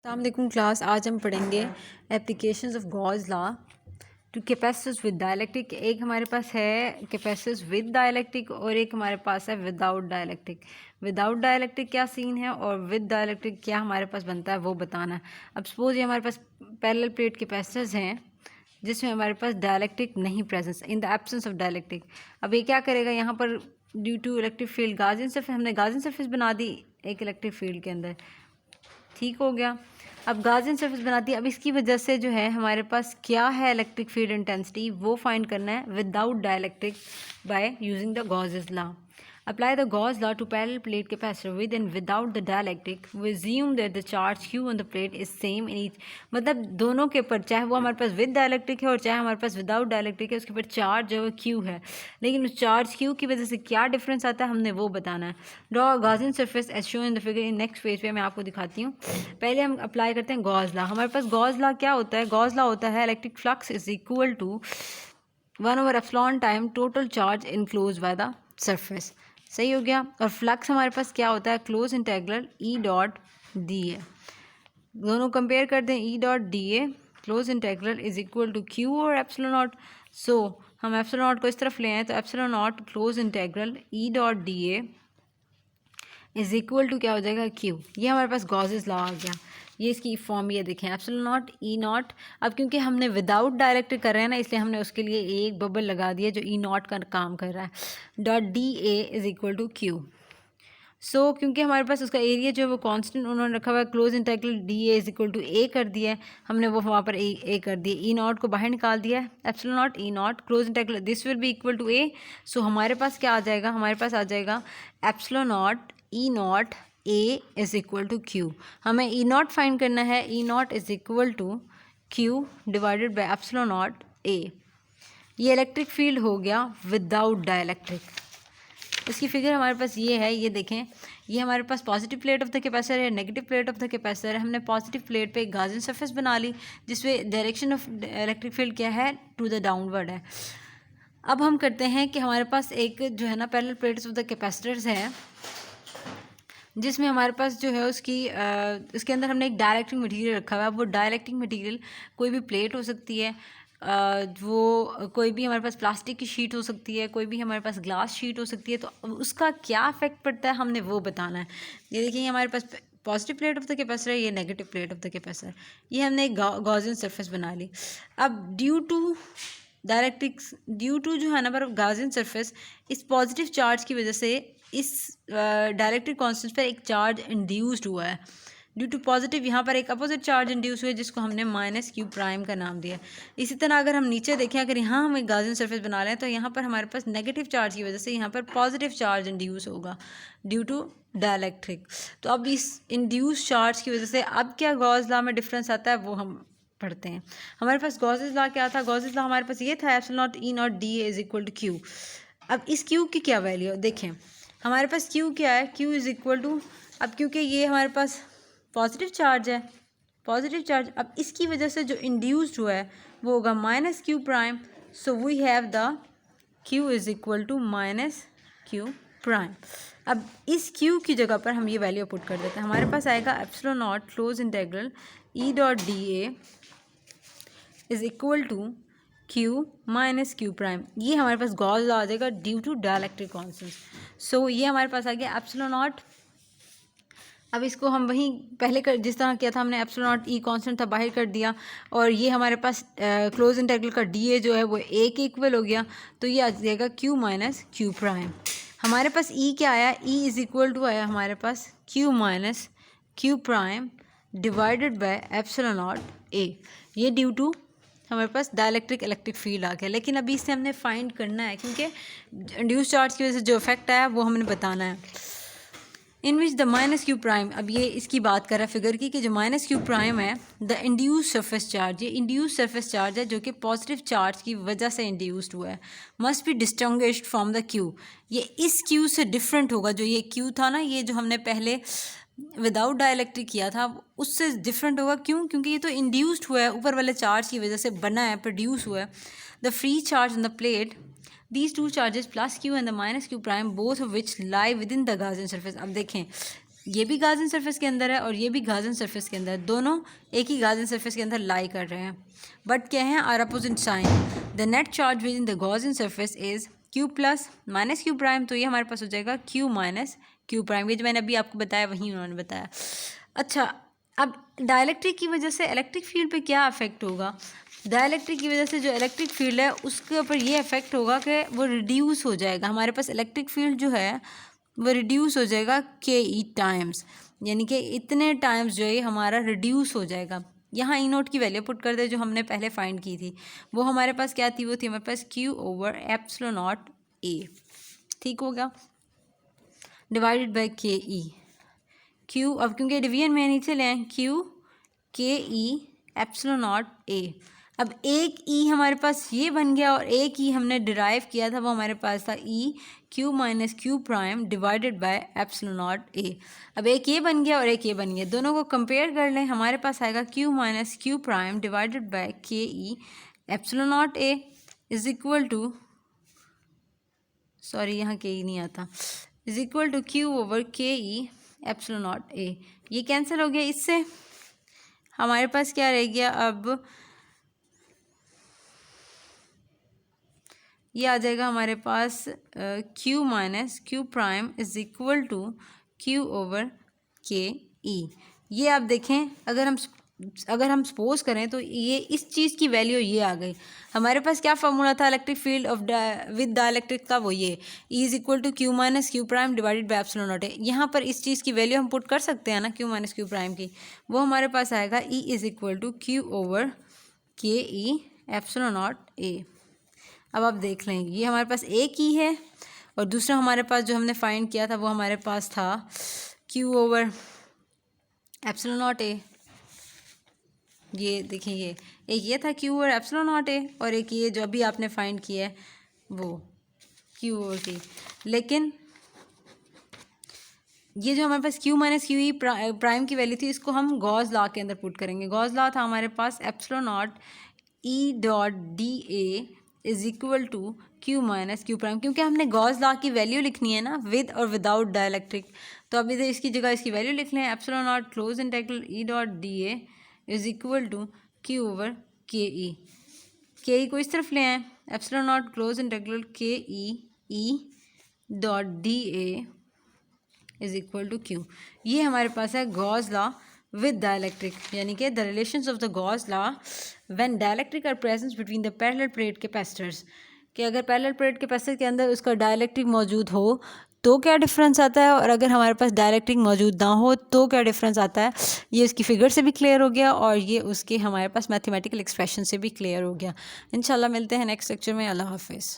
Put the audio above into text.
अस्सलाम वालेकुम क्लास। आज हम पढ़ेंगे applications of Gauss law two capacitors with dielectric. एक हमारे पास है कैपेसिटर्स विद डायलैक्ट्रिक और एक हमारे पास है विदाउट डायलैक्ट्रिक। विदाउट डायलैक्ट्रिक क्या सीन है और विद डायलैक्ट्रिक क्या हमारे पास बनता है वो बताना है। अब सपोज ये हमारे पास पैरेलल प्लेट कैपेसिटर्स हैं जिसमें हमारे पास डायलैक्ट्रिक नहीं presence, in the absence of dielectric. अब ये क्या करेगा, यहाँ पर due to electric field Gaussian surface, हमने गाउसियन सरफेस बना दी एक इलेक्ट्रिक फील्ड के अंदर, ठीक हो गया। अब गाउसियन सरफेस बनाती है। अब इसकी वजह से जो है हमारे पास क्या है इलेक्ट्रिक फील्ड इंटेंसिटी वो फाइंड करना है without dielectric by using the Gauss's law. Apply the Gauss law to parallel plate capacitor with and without the dielectric. We assume that the charge Q on the plate is same in each. मतलब दोनों के ऊपर, चाहे वो हमारे पास with dielectric है और चाहे हमारे पास विदाउट डायलैक्ट्रिक है, उसके ऊपर चार्ज जो है Q है, लेकिन उस चार्ज Q की वजह से क्या डिफरेंस आता है हमने वो बताना है। Draw Gaussian surface as shown in the figure। In next page पे मैं आपको दिखाती हूँ। पहले हम अप्लाई करते हैं Gauss law। हमारे पास Gauss law क्या होता है? Gauss law होता है electric flux is equal to 1/epsilon time total charge enclose by the surface. सही हो गया। और फ्लक्स हमारे पास क्या होता है? Close integral E dot D A. दोनों कंपेयर कर दें, E dot D A close integral is equal to Q और एप्सिलॉन नॉट। सो हम एप्सिलॉन नॉट को इस तरफ ले आए तो epsilon naught close integral E dot D A is equal to क्या हो जाएगा? क्यू। ये हमारे पास गॉसेस लॉ आ गया। ये इसकी फॉर्म ये देखें, एप्सिलॉन नॉट ई नॉट। अब क्योंकि हमने विदाउट डायरेक्ट्रिक कर रहे हैं ना, इसलिए हमने उसके लिए एक बबल लगा दिया जो ई नॉट का काम कर रहा है। Dot D A is equal to Q. So क्योंकि हमारे पास उसका एरिया जो है वो कांस्टेंट उन्होंने रखा हुआ है, close integral D A is equal to A कर दिया है हमने, वो वहाँ पर ए कर दिया, ई नॉट को बाहर निकाल दिया है, epsilon naught E naught close integral this will be equal to A. So हमारे पास क्या आ जाएगा? हमारे पास आ जाएगा epsilon naught E naught A is equal to Q. हमें ई नॉट फाइंड करना है, E naught is equal to Q divided by epsilon naught A. ये इलेक्ट्रिक फील्ड हो गया विदाउट डायलैक्ट्रिक। इसकी फिगर हमारे पास ये है, ये देखें, ये हमारे पास positive plate of the capacitor है, negative plate of the capacitor है। हमने पॉजिटिव प्लेट पे एक गाउसियन सरफेस बना ली जिसमें डायरेक्शन ऑफ इलेक्ट्रिक फील्ड क्या है? टू द डाउनवर्ड है। अब हम करते हैं कि हमारे पास एक जो है ना parallel plates of the capacitors है जिसमें हमारे पास जो है उसके अंदर हमने एक डायलैक्ट्रिक मटेरियल रखा हुआ है। वो डायलैक्ट्रिक मटेरियल कोई भी प्लेट हो सकती है, वो कोई भी हमारे पास प्लास्टिक की शीट हो सकती है, कोई भी हमारे पास ग्लास शीट हो सकती है। तो उसका क्या इफेक्ट पड़ता है हमने वो बताना है। ये देखिए, हमारे पास positive plate of the capacitor, ये negative plate of the capacitor, ये हमने एक गॉसियन सरफेस बना ली। अब ड्यू टू जो है ना पर गॉसियन सरफेस, इस पॉजिटिव चार्ज की वजह से इस डायलैक्ट्रिक कांस्टेंट पर एक चार्ज इंड्यूस्ड हुआ है। ड्यू टू पॉजिटिव यहाँ पर एक अपोजिट चार्ज इंड्यूस हुआ है जिसको हमने माइनस क्यू प्राइम का नाम दिया। इसी तरह अगर हम नीचे देखें, अगर यहाँ हम एक गॉसियन सरफेस बना लें तो यहाँ पर हमारे पास नेगेटिव चार्ज की वजह से यहाँ पर पॉजिटिव चार्ज इंड्यूस होगा ड्यू टू डायलैक्ट्रिक। तो अब इस इंड्यूस चार्ज की वजह से अब क्या गॉस लॉ में डिफरेंस आता है वो हम पढ़ते हैं। हमारे पास गॉसेस लॉ क्या था? गॉसेस लॉ हमारे पास ये था, epsilon naught E dot D A is equal to Q. अब इस क्यू की क्या वैल्यू है देखें, हमारे पास क्यू क्या है? क्यू इज इक्वल टू, अब क्योंकि ये हमारे पास पॉजिटिव चार्ज है, पॉजिटिव चार्ज, अब इसकी वजह से जो इंड्यूस्ड हुआ है वो होगा minus Q prime. So we have the Q is equal to minus Q prime. अब इस क्यू की जगह पर हम ये वैल्यू पुट कर देते हैं। हमारे पास आएगा epsilon naught close integral E dot D A is equal to Q minus Q prime. ये हमारे पास गॉस लॉ आ जाएगा due to dielectric constant. So ये हमारे पास आ गया एप्सिलॉन नॉट। अब इसको हम वहीं पहले कर जिस तरह किया था, हमने एप्सिलॉन नॉट ई कांस्टेंट था बाहर कर दिया, और ये हमारे पास क्लोज इंटेग्रल का डी ए जो है वो ए के इक्वल हो गया। तो ये आ जाएगा क्यू माइनस क्यू प्राइम। हमारे पास ई क्या आया? ई इज इक्वल टू आया हमारे पास Q minus Q prime divided by epsilon naught A. ये ड्यू टू हमारे पास डायलैक्ट्रिक इलेक्ट्रिक फील्ड आ गया। लेकिन अभी इससे हमने फाइंड करना है क्योंकि इंड्यूस चार्ज की वजह से जो इफेक्ट आया वो हमने बताना है। In which the minus Q prime, अब ये इसकी बात कर रहा है फिगर की कि जो माइनस क्यू प्राइम है द इंड्यूस सरफेस चार्ज, ये इंड्यूस सरफेस चार्ज है जो कि पॉजिटिव चार्ज की वजह से इंड्यूस्ड हुआ है, must be distinguished from the Q. ये इस क्यू से डिफरेंट होगा। जो ये क्यू था ना, ये जो हमने पहले विदाउट डायलैक्ट्रिक किया था उससे डिफरेंट होगा। क्यों? क्योंकि ये तो इंड्यूस्ड हुआ है, ऊपर वाले चार्ज की वजह से बना है, प्रोड्यूस हुआ है। The free charge on the plate, these two charges plus q and the minus q prime both of which lie within the Gaussian surface। अब देखें ये भी गाजन सरफेस के अंदर है और ये भी गाजन सरफेस के अंदर है, दोनों एक ही गाजन सरफेस के अंदर लाई कर रहे हैं, बट क्या है are opposite sign. The net charge within the Gaussian surface is Q plus minus Q prime, तो ये हमारे पास हो जाएगा क्यू माइनस क्यू प्राइम। ये जो मैंने अभी आपको बताया वही उन्होंने बताया। अच्छा, अब डायलैक्ट्रिक की वजह से इलेक्ट्रिक फील्ड पे क्या इफेक्ट होगा? डायलैक्ट्रिक की वजह से जो इलेक्ट्रिक फील्ड है उसके ऊपर ये इफेक्ट होगा कि वो रिड्यूस हो जाएगा। हमारे पास इलेक्ट्रिक फील्ड जो है वो रिड्यूस हो जाएगा के ई टाइम्स, यानी कि इतने टाइम्स जो है हमारा रिड्यूस हो जाएगा। यहाँ ई नोट की वैल्यू पुट कर दे जो हमने पहले फाइंड की थी, वो हमारे पास क्या थी? वो थी हमारे पास Q over epsilon naught A, ठीक हो गया, divided by K E Q. अब क्योंकि डिवीजन में नीचे ले आए, क्यू के ई एप्सिलॉन नॉट ए। अब एक ई हमारे पास ये बन गया और एक ई हमने डिराइव किया था, वो हमारे पास था E Q minus Q prime divided by epsilon naught ए। अब एक ये बन गया और एक ये बन गया, दोनों को कंपेयर कर लें, हमारे पास आएगा Q minus Q prime divided by K E epsilon naught A is equal to, sorry यहाँ के ई नहीं आता, is equal to Q over K E epsilon naught A. ये कैंसिल हो गया, इससे हमारे पास क्या रह गया? अब ये आ जाएगा हमारे पास Q minus Q prime is equal to Q over K E. ये आप देखें, अगर हम सपोज करें तो ये इस चीज़ की वैल्यू ये आ गई। हमारे पास क्या फार्मूला था electric field of with dielectric का? वो ये E is equal to Q minus Q prime divided by epsilon naught A. यहाँ पर इस चीज़ की वैल्यू हम पुट कर सकते हैं ना, क्यू माइनस क्यू प्राइम की, वो हमारे पास आएगा E is equal to Q over K E epsilon naught ए। अब आप देख लें, ये हमारे पास एक ही है और दूसरा हमारे पास जो हमने फाइंड किया था वो हमारे पास था Q over epsilon naught A. ये देखिए, ये एक ये था क्यू ओवर एप्सिलॉन नॉट ए और एक ये जो अभी आपने फाइंड किया है वो क्यू ओवर के। लेकिन ये जो हमारे पास Q minus Q E prime की वैल्यू थी, इसको हम गॉस लॉ के अंदर पुट करेंगे। गॉस लॉ था हमारे पास epsilon naught E dot D A is equal to Q minus Q prime, क्योंकि हमने गॉस लॉ की वैल्यू लिखनी है ना विद और विदाउट डाइलेक्ट्रिक। तो अभी इधर इसकी जगह इसकी वैल्यू लिख लें, epsilon naught close integral E dot D A is equal to Q over K E को इस तरफ ले आए, epsilon naught close integral K E dot D A is equal to Q. ये हमारे पास है गॉस लॉ विद डाइलेक्ट्रिक, यानी कि the relations of the Gauss law when dielectric are present between the parallel plate capacitors, कि अगर parallel plate capacitor के अंदर उसका डाइलेक्ट्रिक मौजूद हो तो क्या डिफरेंस आता है, और अगर हमारे पास डाइलेक्ट्रिक मौजूद ना हो तो क्या डिफरेंस आता है। ये उसकी फिगर से भी क्लियर हो गया और ये उसके हमारे पास मैथमेटिकल एक्सप्रेशन से भी क्लियर हो गया। इंशाल्लाह मिलते हैं नेक्स्ट लेक्चर में। अल्लाह हाफिज़।